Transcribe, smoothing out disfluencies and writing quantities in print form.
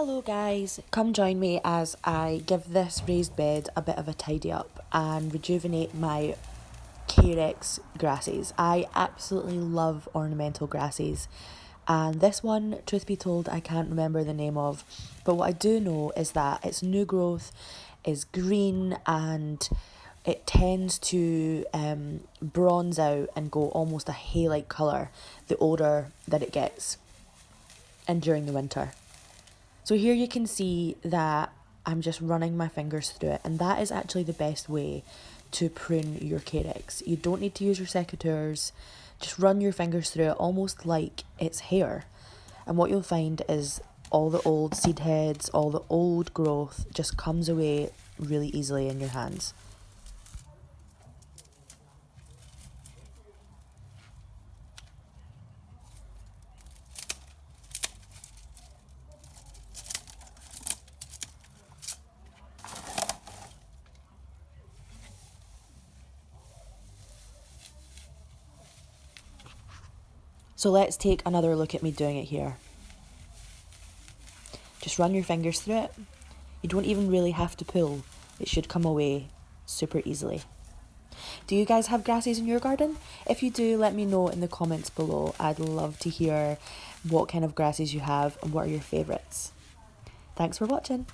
Hello guys, come join me as I give this raised bed a bit of a tidy up and rejuvenate my Carex grasses. I absolutely love ornamental grasses, and this one, truth be told, I can't remember the name of, but what I do know is that its new growth is green and it tends to bronze out and go almost a hay-like colour the older that it gets and during the winter. So here you can see that I'm just running my fingers through it, and that is actually the best way to prune your carex. You don't need to use your secateurs, just run your fingers through it almost like it's hair. And what you'll find is all the old seed heads, all the old growth just comes away really easily in your hands. So let's take another look at me doing it here. Just run your fingers through it. You don't even really have to pull. It should come away super easily. Do you guys have grasses in your garden? If you do, let me know in the comments below. I'd love to hear what kind of grasses you have and what are your favourites. Thanks for watching.